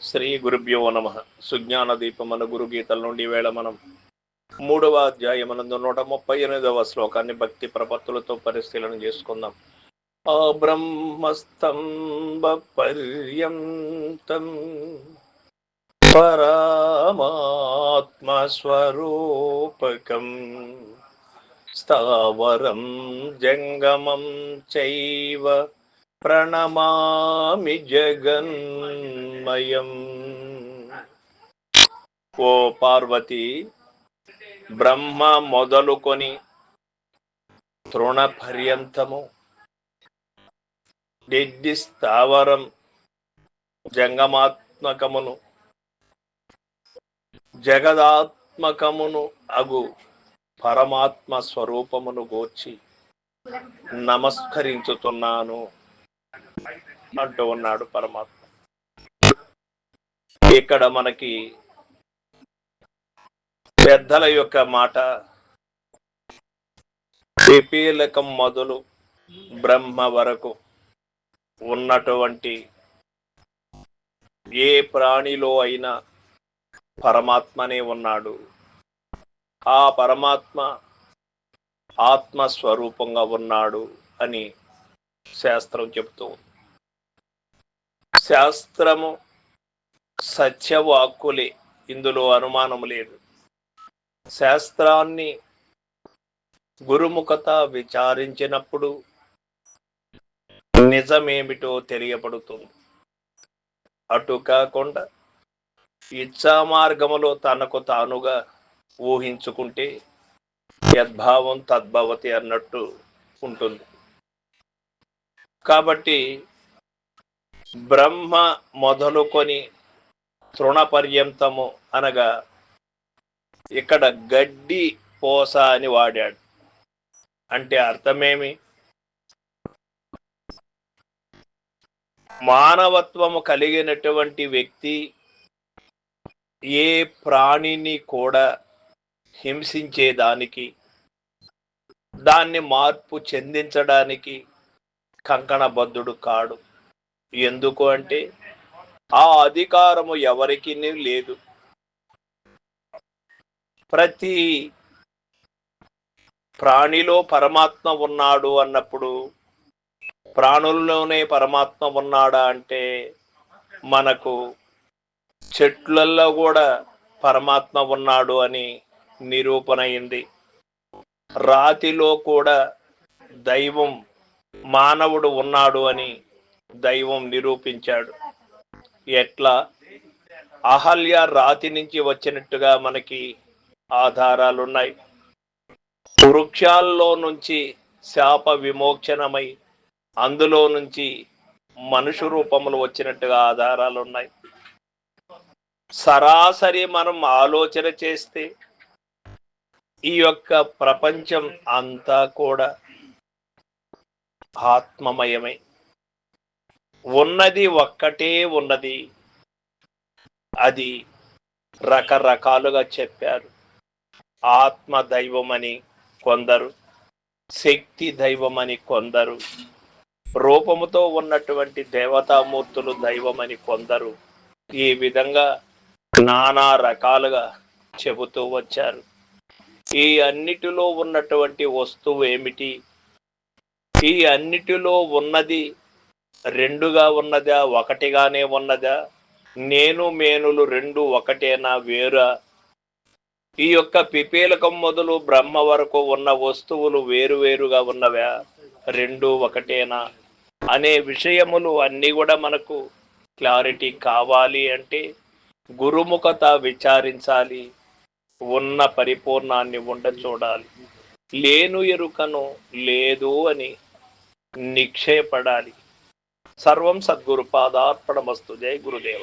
శ్రీ గురుభ్యో నమ. సుజ్ఞాన దీపమన గురు గీతల నుండి వేళ మనం 3వ అధ్యాయమనందు 138వ శ్లోకాన్ని భక్తి ప్రపత్తులతో పరిశీలన చేసుకుందాం. ఆ బ్రహ్మస్తంభ పర్యంతం పరమాత్మస్వరూపకం స్థావరం జంగమం చైవ ప్రణమామి జగన్మయం. ఓ పార్వతి, బ్రహ్మ మొదలుకొని తృణ పర్యంతము దిడ్డి స్థావరం జంగమాత్మకమును జగదాత్మకమును అగు పరమాత్మ స్వరూపమును గూర్చి నమస్కరించుతున్నాను అంటూ ఉన్నాడు పరమాత్మ. ఇక్కడ మనకి పెద్దల యొక్క మాట, పిపీలకం మొదలు బ్రహ్మ వరకు ఉన్నటువంటి ఏ ప్రాణిలో అయినా పరమాత్మనే ఉన్నాడు. ఆ పరమాత్మ ఆత్మస్వరూపంగా ఉన్నాడు అని శాస్త్రం చెబుతూ ఉంది. శాస్త్రము సత్యవాక్కులే, ఇందులో అనుమానం లేదు. శాస్త్రాన్ని గురుముఖత విచారించినప్పుడు నిజమేమిటో తెలియబడుతుంది. అటు కాకుండా ఇచ్చా మార్గములో తనకు తానుగా ఊహించుకుంటే యద్భావం తద్భవతి అన్నట్టు ఉంటుంది. కాబట్టి బ్రహ్మ మొదలుకొని తృణ పర్యంతము అనగా ఇక్కడ గడ్డి పోస అని వాడాడు. అంటే అర్థమేమి? మానవత్వము కలిగినటువంటి వ్యక్తి ఏ ప్రాణిని కూడా హింసించేదానికి, దాన్ని మార్పు చెందించడానికి కంకణబద్ధుడు కాడు. ఎందుకు అంటే ఆ అధికారము ఎవరికి లేదు. ప్రతి ప్రాణిలో పరమాత్మ ఉన్నాడు అన్నప్పుడు ప్రాణుల్లోనే పరమాత్మ ఉన్నాడా అంటే మనకు చెట్లల్లో కూడా పరమాత్మ ఉన్నాడు అని నిరూపణ అయింది. రాతిలో కూడా దైవం, మానవుడు ఉన్నాడు అని దైవం నిరూపించాడు. ఎట్లా? అహల్య రాతి నుంచి వచ్చినట్టుగా మనకి ఆధారాలున్నాయి. వృక్షాల్లో నుంచి శాప విమోచనమై అందులో నుంచి మనుషు రూపములు వచ్చినట్టుగా ఆధారాలున్నాయి. సరాసరి మనం ఆలోచన చేస్తే ఈ యొక్క ప్రపంచం అంతా కూడా ఆత్మమయమే. ఉన్నది ఒక్కటే ఉన్నది. అది రకరకాలుగా చెప్పారు. ఆత్మ దైవమని కొందరు, శక్తి దైవమని కొందరు, రూపముతో ఉన్నటువంటి దేవతామూర్తులు దైవమని కొందరు, ఈ విధంగా నానా రకాలుగా చెబుతూ వచ్చారు. ఈ అన్నిటిలో ఉన్నటువంటి వస్తువు ఏమిటి? ఈ అన్నిటిలో ఉన్నది రెండుగా ఉన్నదా, ఒకటిగానే ఉన్నదా? నేను మేనులు రెండు ఒకటేనా, వేరా? ఈ యొక్క పిపీలకం మొదలు బ్రహ్మ వరకు ఉన్న వస్తువులు వేరువేరుగా ఉన్నవా, రెండు ఒకటేనా అనే విషయములు అన్నీ కూడా మనకు క్లారిటీ కావాలి అంటే గురుముఖత విచారించాలి. ఉన్న పరిపూర్ణాన్ని చూడాలి. లేను ఎరుకను లేదు అని నిక్షేపడాలి. సర్వం సద్గురు పాదార్పణమస్తు. జై గురుదేవ.